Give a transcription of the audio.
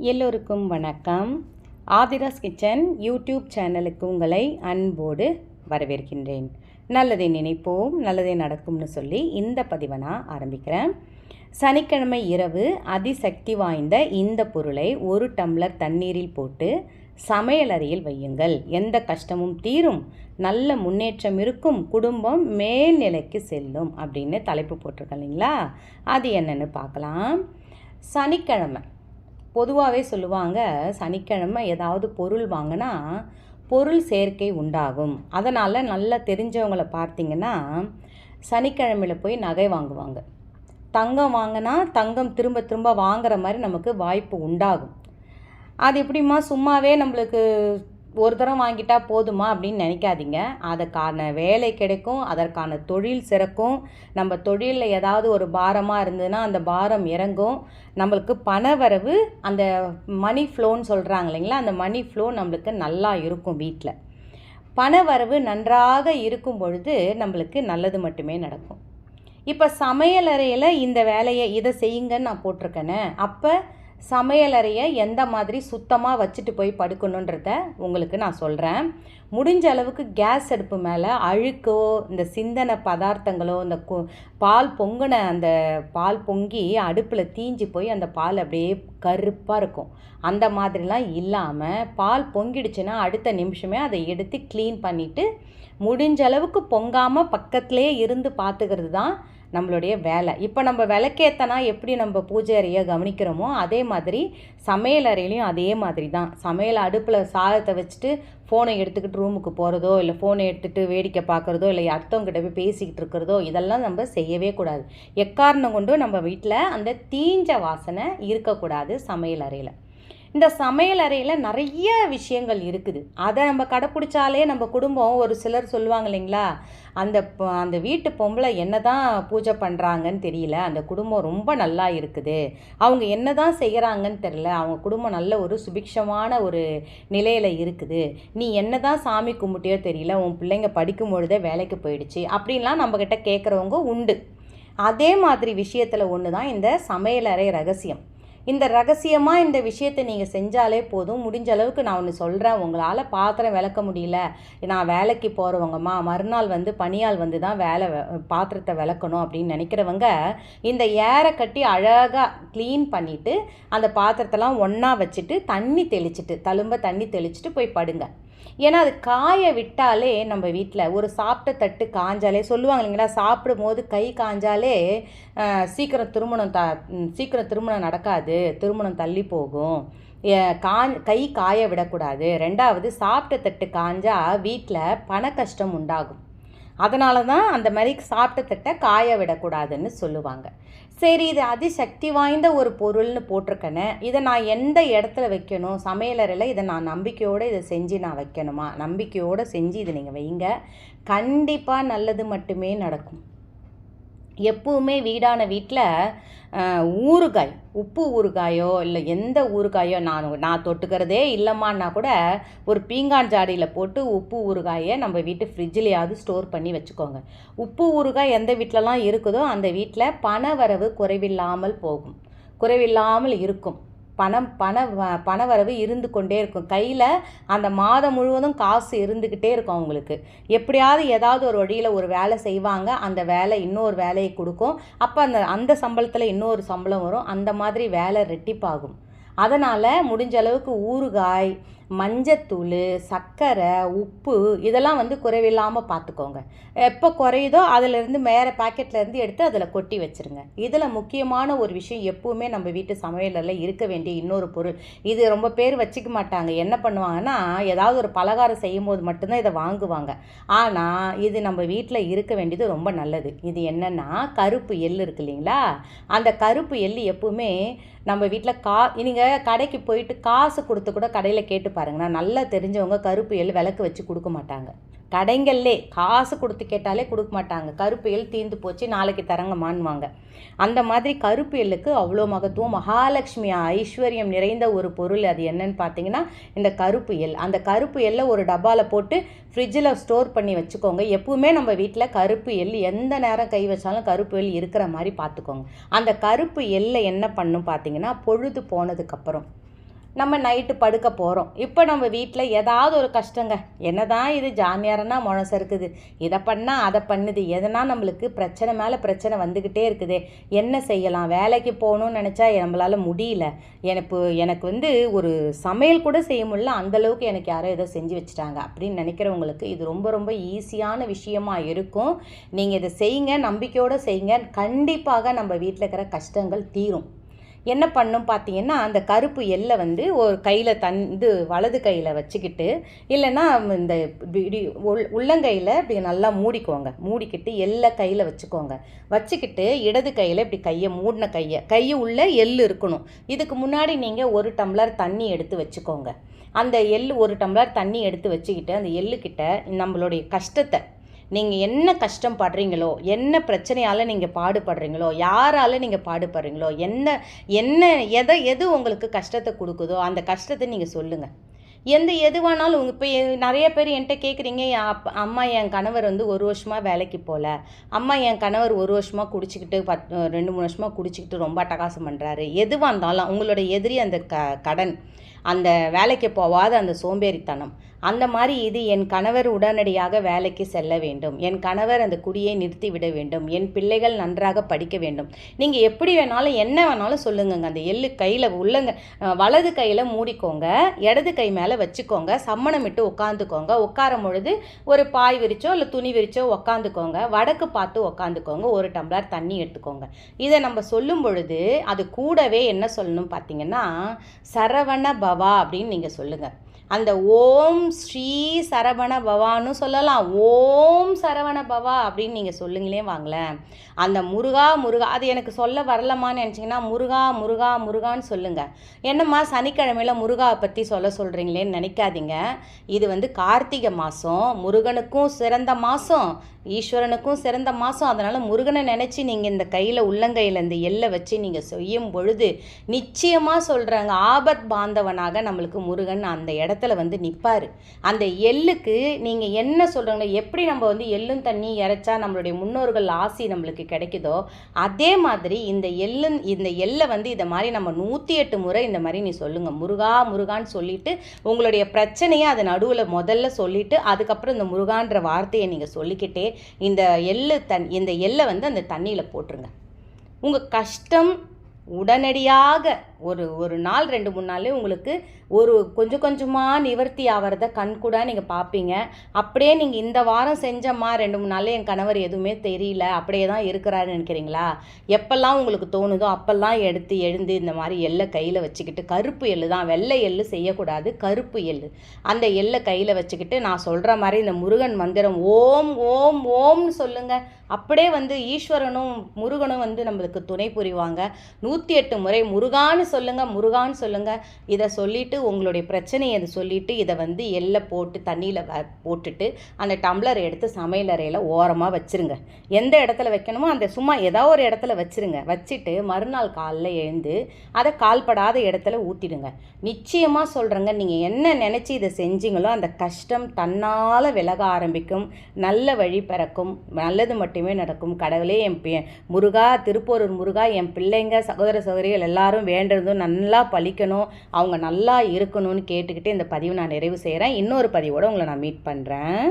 எல்லோருக்கும் வணக்கம். Aadhira's kitchen YouTube சேனலுக்கு உங்களை அன்போடு வரவேற்கின்றேன். நல்லதை நினைப்போம், நல்லதே நடக்கும்னு சொல்லி இந்த பதிவை நான் ஆரம்பிக்கிறேன். சனிக்கிழமை இரவு அதிசக்தி வாய்ந்த இந்த பொருளை 1 டம்ளர் தண்ணீரில் போட்டு சமையலறையில் வையுங்கள். எந்த கஷ்டமும் தீரும், நல்ல முன்னேற்றம் இருக்கும், குடும்பம் மேல்நிலைக்கு செல்லும் அப்படின்னு தலைப்பு போட்டிருக்கேன் இல்லைங்களா? அது என்னென்னு பார்க்கலாம். சனிக்கிழமை பொதுவாகவே சொல்லுவாங்க, சனிக்கிழமை ஏதாவது பொருள் வாங்கினா பொருள் சேர்க்கை உண்டாகும். அதனால் நல்லா தெரிஞ்சவங்களை பார்த்திங்கன்னா சனிக்கிழமையில் போய் நகை வாங்குவாங்க. தங்கம் வாங்கினா தங்கம் திரும்ப திரும்ப வாங்குற மாதிரி நமக்கு வாய்ப்பு உண்டாகும். அது எப்படிம்மா சும்மாவே நம்மளுக்கு ஒரு தரம் வாங்கிட்டா போதுமா அப்படின்னு நினைக்காதீங்க. அதுக்கான வேலை கிடைக்கும், அதற்கான தொழில் சிறக்கும். நம்ம தொழிலில் ஏதாவது ஒரு பாரமாக இருந்ததுன்னா அந்த பாரம் இறங்கும். நம்மளுக்கு பணவரவு, அந்த மணி ஃப்ளோன்னு சொல்கிறாங்க இல்லைங்களா, அந்த மணி ஃப்ளோ நம்மளுக்கு நல்லா இருக்கும். வீட்டில் பணவரவு நன்றாக இருக்கும் பொழுது நம்மளுக்கு நல்லது மட்டுமே நடக்கும். இப்போ சமையலறையில் இந்த வேலையை இதை செய்யுங்கன்னு நான் போட்டிருக்கேனே, அப்போ சமையலறையை எந்த மாதிரி சுத்தமாக வச்சுட்டு போய் படுக்கணுன்றத உங்களுக்கு நான் சொல்கிறேன். முடிஞ்ச அளவுக்கு கேஸ் அடுப்பு மேலே அழுக்கோ இந்த சிந்தன பதார்த்தங்களோ, இந்த பால் பொங்கின அந்த பால் பொங்கி அடுப்பில் தீஞ்சு போய் அந்த பால் அப்படியே கருப்பாக இருக்கும். அந்த மாதிரிலாம் இல்லாமல் பால் பொங்கிடுச்சுன்னா அடுத்த நிமிஷமே அதை எடுத்து க்ளீன் பண்ணிவிட்டு முடிஞ்ச அளவுக்கு பொங்காமல் பக்கத்துலேயே இருந்து பார்த்துக்கிறது தான் நம்மளுடைய வேலை. இப்போ நம்ம விளக்கேத்தனா எப்படி நம்ம பூஜை அறையை கவனிக்கிறோமோ அதே மாதிரி சமையல் அறையிலையும் அதே மாதிரி தான். சமையல் அடுப்பில் சாதத்தை வச்சுட்டு ஃபோனை எடுத்துக்கிட்டு ரூமுக்கு போகிறதோ, இல்லை ஃபோனை எடுத்துகிட்டு வேடிக்கை பார்க்குறதோ, இல்லை அடுத்தவங்கிட்ட போய் பேசிக்கிட்டு இருக்கிறதோ, இதெல்லாம் நம்ம செய்யவே கூடாது. எக்காரணம் கொண்டும் நம்ம வீட்டில் அந்த தீஞ்ச வாசனை இருக்கக்கூடாது சமையல் அறையில். இந்த சமையல் அறையில் நிறைய விஷயங்கள் இருக்குது. அதை நம்ம கடைப்பிடிச்சாலே நம்ம குடும்பம், ஒரு சிலர் சொல்லுவாங்க இல்லைங்களா, அந்த வீட்டு பொம்பளை என்ன தான் பூஜை பண்ணுறாங்கன்னு தெரியல, அந்த குடும்பம் ரொம்ப நல்லா இருக்குது, அவங்க என்ன தான் செய்கிறாங்கன்னு தெரியல, அவங்க குடும்பம் நல்ல ஒரு சுபிக்ஷமான ஒரு நிலையில் இருக்குது, நீ என்ன தான் சாமி கும்பிட்டியோ தெரியல, உன் பிள்ளைங்க படிக்கும் பொழுதே வேலைக்கு போயிடுச்சு அப்படின்லாம் நம்மக்கிட்ட கேட்குறவங்க உண்டு. அதே மாதிரி விஷயத்தில் ஒன்று தான் இந்த சமையலறை ரகசியம். இந்த ரகசியமாக இந்த விஷயத்தை நீங்கள் செஞ்சாலே போதும். முடிஞ்ச அளவுக்கு நான் ஒன்று சொல்கிறேன், உங்களால் பாத்திரம் விளக்க முடியல, நான் வேலைக்கு போகிறவங்கம்மா, மறுநாள் பணியால் தான் பாத்திரத்தை விளக்கணும் அப்படின்னு நினைக்கிறவங்க இந்த ஏரை கட்டி அழகாக க்ளீன் பண்ணிவிட்டு அந்த பாத்திரத்தெல்லாம் ஒன்றா வச்சுட்டு தண்ணி தெளிச்சிட்டு தண்ணி தெளிச்சிட்டு போய் படுங்க. ஏன்னா அது காய விட்டாலே நம்ம வீட்டில் ஒரு சாப்பிட்ட தட்டு காஞ்சாலே சொல்லுவாங்க இல்லைங்களா, சாப்பிடும் போது கை காஞ்சாலே சீக்கிரம் திருமணம் நடக்காது, திருமணம் தள்ளி போகும், கை காய விடக்கூடாது. 2வது சாப்பிட்ட தட்டு காஞ்சா வீட்டில் பண கஷ்டம் உண்டாகும். அதனால தான் அந்த மாதிரி சாப்பிட்ட தட்டை காய விடக்கூடாதுன்னு சொல்லுவாங்க. சரி, இது அதிசக்தி வாய்ந்த ஒரு பொருள்னு போட்டிருக்கேனே, இதை நான் எந்த இடத்துல வைக்கணும், சமையலறையில் இதை நான் நம்பிக்கையோடு இதை செஞ்சு நான் வைக்கணுமா? நம்பிக்கையோடு செஞ்சு இதை நீங்கள் வைங்க, கண்டிப்பாக நல்லது மட்டுமே நடக்கும். எப்பவுமே வீடான வீட்டில் ஊறுகாய், உப்பு ஊறுகாயோ இல்லை எந்த ஊறுகாயோ நான் தொட்டுக்கிறதே இல்லைம்மான்னா கூட ஒரு பீங்கான் ஜாடியில் போட்டு உப்பு ஊறுகாயை நம்ம வீட்டு ஃப்ரிட்ஜிலையாவது ஸ்டோர் பண்ணி வச்சுக்கோங்க. உப்பு ஊறுகாய் எந்த வீட்டிலலாம் இருக்குதோ அந்த வீட்டில் பணவரவு குறைவில்லாமல் இருக்கும். பணவரவு இருந்து கொண்டே இருக்கும். கையில் அந்த மாதம் முழுவதும் காசு இருந்துக்கிட்டே இருக்கும் அவங்களுக்கு. எப்படியாவது ஏதாவது ஒரு வழியில் ஒரு வேலை செய்வாங்க, அந்த வேலை இன்னொரு வேலையை கொடுக்கும். அப்போ அந்த சம்பளத்தில் இன்னொரு சம்பளம் வரும். அந்த மாதிரி வேலை ரெட்டிப்பாகும். அதனால் முடிஞ்ச அளவுக்கு ஊறுகாய், மஞ்சத்தூள், சர்க்கரை, உப்பு இதெல்லாம் குறைவில்லாமல் பார்த்துக்கோங்க. எப்போ குறையுதோ அதிலேருந்து மேலே பாக்கெட்லேருந்து எடுத்து அதில் கொட்டி வச்சுருங்க. இதில் முக்கியமான ஒரு விஷயம், எப்பவுமே நம்ம வீட்டு சமையலில் இருக்க வேண்டிய இன்னொரு பொருள், இது ரொம்ப பேர் வச்சுக்க மாட்டாங்க. என்ன பண்ணுவாங்கன்னா, ஏதாவது ஒரு பலகாரம் செய்யும் போது மட்டும்தான் இதை வாங்குவாங்க. ஆனால் இது நம்ம வீட்டில் இருக்க வேண்டியது ரொம்ப நல்லது. இது என்னென்னா, கருப்பு எள் இருக்கு இல்லைங்களா, அந்த கருப்பு எள் எப்பவுமே நம்ம வீட்டில் நீங்கள் கடைக்கு போயிட்டு காசு கொடுத்து கூட கடையில் கேட்டு பாருங்கண்ணா, நல்லா தெரிஞ்சவங்க கருப்பு எள் விளக்கு வச்சு கொடுக்க மாட்டாங்க. கடைங்கள்லே காசு கொடுத்து கேட்டாலே கொடுக்க மாட்டாங்க. கருப்பு எள் தீர்ந்து போச்சு, நாளைக்கு தரங்கம்மான்வாங்க. அந்த மாதிரி கருப்பு எள்ளுக்கு அவ்வளோ மகத்துவம். மகாலட்சுமி ஐஸ்வர்யம் நிறைந்த ஒரு பொருள். அது என்னன்னு பார்த்தீங்கன்னா இந்த கருப்பு எள். அந்த கருப்பு எள்ளை ஒரு டப்பாவில் போட்டு ஃப்ரிட்ஜில் ஸ்டோர் பண்ணி வச்சுக்கோங்க. எப்பவுமே நம்ம வீட்டில் கருப்பு எள் எந்த நேரம் கை வச்சாலும் கருப்பு எள் இருக்கிற மாதிரி பார்த்துக்கோங்க. அந்த கருப்பு எள்ளை என்ன பண்ணும் பார்த்தீங்கன்னா, பொழுது போனதுக்கப்புறம் நம்ம நைட்டு படுக்க போகிறோம். இப்போ நம்ம வீட்டில் ஏதாவது ஒரு கஷ்டங்க, என்னதான் இது ஜாமியாரன்னா முழச இருக்குது, இதை பண்ணால் அதை பண்ணுது, எதனா நம்மளுக்கு பிரச்சனை மேலே பிரச்சனை வந்துக்கிட்டே இருக்குது, என்ன செய்யலாம், வேலைக்கு போகணும்னு நினச்சா நம்மளால் முடியல, எனக்கு வந்து ஒரு சமையல் கூட செய்ய முடியல, அந்தளவுக்கு எனக்கு யாரோ ஏதோ செஞ்சு வச்சுட்டாங்க அப்படின்னு நினைக்கிறவங்களுக்கு இது ரொம்ப ரொம்ப ஈஸியான விஷயமா இருக்கும். நீங்கள் இதை செய்யுங்க, நம்பிக்கையோடு செய்யுங்க, கண்டிப்பாக நம்ம வீட்டில் இருக்கிற கஷ்டங்கள் தீரும். என்ன பண்ணும் பார்த்தீங்கன்னா, அந்த கருப்பு எல்லை வந்து ஒரு கையில் வலது கையில் வச்சுக்கிட்டு, இல்லைன்னா இந்த இப்படி உள்ளங்கையில் இப்படி நல்லா மூடிக்கிட்டு எல்லை கையில் வச்சுக்கிட்டு இடது கையில் இப்படி கையை மூடின கை உள்ள எள் இருக்கணும். இதுக்கு முன்னாடி நீங்கள் 1 டம்ளர் தண்ணி எடுத்து வச்சுக்கோங்க. அந்த ஒரு டம்ளர் தண்ணி எடுத்து வச்சுக்கிட்டு அந்த எள்ளுக்கிட்ட நம்மளுடைய கஷ்டத்தை, நீங்கள் என்ன கஷ்டம் படுறீங்களோ, என்ன பிரச்சனையால் நீங்கள் பாடுபடுறீங்களோ, யாரால் நீங்கள் பாடுபடுறீங்களோ, எது உங்களுக்கு கஷ்டத்தை கொடுக்குதோ அந்த கஷ்டத்தை நீங்கள் சொல்லுங்கள். எதுவானாலும் இப்போ நிறைய பேர் என்கிட்ட கேட்குறீங்க, அம்மா என் கணவர் வந்து 1 வருஷமாக வேலைக்கு போகல, அம்மா என் கணவர் 1 வருஷமாக குடிச்சிக்கிட்டு 2-3 வருஷமாக குடிச்சிக்கிட்டு ரொம்ப அட்டகாசம் பண்ணுறாரு. எதுவாக இருந்தாலும் உங்களோட எதிரி அந்த கடன், அந்த வேலைக்கு போகாத அந்த சோம்பேறித்தனம், அந்த மாதிரி இது என் கணவர் உடனடியாக வேலைக்கு செல்ல வேண்டும், என் கணவர் அந்த குடியை நிறுத்தி விட வேண்டும், என் பிள்ளைகள் நன்றாக படிக்க வேண்டும், நீங்கள் எப்படி வேணாலும் என்ன வேணாலும் சொல்லுங்கங்க. அந்த எள்ளு கையில் வலது கையில் மூடிக்கோங்க, இடது கை மேலே வச்சுக்கோங்க, சம்மணமிட்டு உட்காந்துக்கோங்க. உட்காரும் பொழுது ஒரு பாய் விரிச்சோ இல்லை துணி விரிச்சோ உட்காந்துக்கோங்க, வடக்கு பார்த்து உட்காந்துக்கோங்க, 1 டம்ளர் தண்ணி எடுத்துக்கோங்க. இதை நம்ம சொல்லும் பொழுது அது கூடவே என்ன சொல்லணும் பார்த்தீங்கன்னா, சரவண பவா அப்படின்னு நீங்கள் சொல்லுங்கள். அந்த ஓம் ஸ்ரீ சரவண பவான்னு சொல்லலாம், ஓம் சரவண பவா அப்படின்னு நீங்கள் சொல்லுங்களே வாங்களேன். அந்த முருகா அது எனக்கு சொல்ல வரலமான்னு நினச்சிங்கன்னா முருகான்னு சொல்லுங்கள். என்னம்மா சனிக்கிழமையில் முருகாவை பற்றி சொல்கிறீங்களேன்னு நினைக்காதீங்க. இது வந்து கார்த்திகை மாதம், முருகனுக்கும் சிறந்த மாதம், ஈஸ்வரனுக்கும் சிறந்த மாதம். அதனால் முருகனை நினச்சி நீங்கள் இந்த உள்ளங்கையில் இந்த எல்லை வச்சு நீங்கள் செய்யும் பொழுது நிச்சயமாக சொல்கிறாங்க, ஆபத் பாந்தவனாக நம்மளுக்கு முருகன் அந்த இடத்துல வந்து நிற்பார். அந்த எள்ளுக்கு நீங்கள் என்ன சொல்கிறாங்களோ, எப்படி நம்ம வந்து எள்ளும் தண்ணி இறைச்சா நம்மளுடைய முன்னோர்கள் ஆசி நம்மளுக்கு கிடைக்குதோ, அதே மாதிரி இந்த எல்லை வந்து இதை மாதிரி நம்ம 108 முறை இந்த மாதிரி நீ சொல்லுங்கள், முருகான்னு சொல்லிவிட்டு உங்களுடைய பிரச்சனையை அது நடுவில் முதல்ல சொல்லிவிட்டு அதுக்கப்புறம் இந்த முருகான்ற வார்த்தையை நீங்கள் சொல்லிக்கிட்டே இந்த எல்லை வந்து அந்த தண்ணியில் போட்டுருங்க. உங்கள் கஷ்டம் உடனடியாக ஒரு நாள் 2-3 நாளே உங்களுக்கு கொஞ்சம் கொஞ்சமாக நிவர்த்தி ஆகிறத கண்கூட நீங்கள் பார்ப்பீங்க. அப்படியே நீங்கள் இந்த வாரம் செஞ்சம்மா 2-3 நாளே என் கணவர் எதுவுமே தெரியல, அப்படியே தான் இருக்கிறாருன்னு நினைக்கிறீங்களா? எப்பெல்லாம் உங்களுக்கு தோணுதோ அப்பெல்லாம் எழுந்து இந்த மாதிரி எள்ளை கையில் வச்சுக்கிட்டு, கருப்பு எள்ளு தான், வெள்ளை எள்ளு செய்யக்கூடாது, கருப்பு எள்ளு, அந்த எள்ளை கையில் வச்சுக்கிட்டு நான் சொல்கிற மாதிரி இந்த முருகன் மந்திரம் ஓம் ஓம் ஓம்னு சொல்லுங்கள். அப்படியே வந்து ஈஸ்வரனும் முருகனும் வந்து நம்மளுக்கு துணை புரிவாங்க. 108 முறை முருகான்னு சொல்லுங்கள். இதை சொல்லிவிட்டு உங்களுடைய பிரச்சனையை அதை சொல்லிவிட்டு இதை வந்து எள்ளை போட்டு தண்ணியில் போட்டுட்டு அந்த டம்ளர் எடுத்து சமையலறையில் ஓரமாக வச்சுருங்க. எந்த இடத்துல வைக்கணுமோ அந்த சும்மா ஏதாவது ஒரு இடத்துல வச்சுட்டு மறுநாள் காலைல எழுந்து அதை கால்படாத இடத்துல ஊற்றிடுங்க. நிச்சயமாக சொல்கிறேங்க, நீங்கள் என்ன நினச்சி இதை செஞ்சீங்களோ அந்த கஷ்டம் தன்னால் விலக ஆரம்பிக்கும், நல்ல வழி பிறக்கும், நல்லது மட்டுமே நடக்கும். கடவுளே என் முருகா, திருப்போரூர் முருகா, என் பிள்ளைங்க சகோதர சகோதரிகள் எல்லாரும் வேண்டதும் நல்லா பலிக்கணும், அவங்க நல்லா இருக்கணும்னு கேட்டுக்கிட்டு இந்த பதிவு நான் நிறைவு செய்கிறேன். இன்னொரு பதிவோடு உங்களை நான் மீட் பண்ணுறேன்.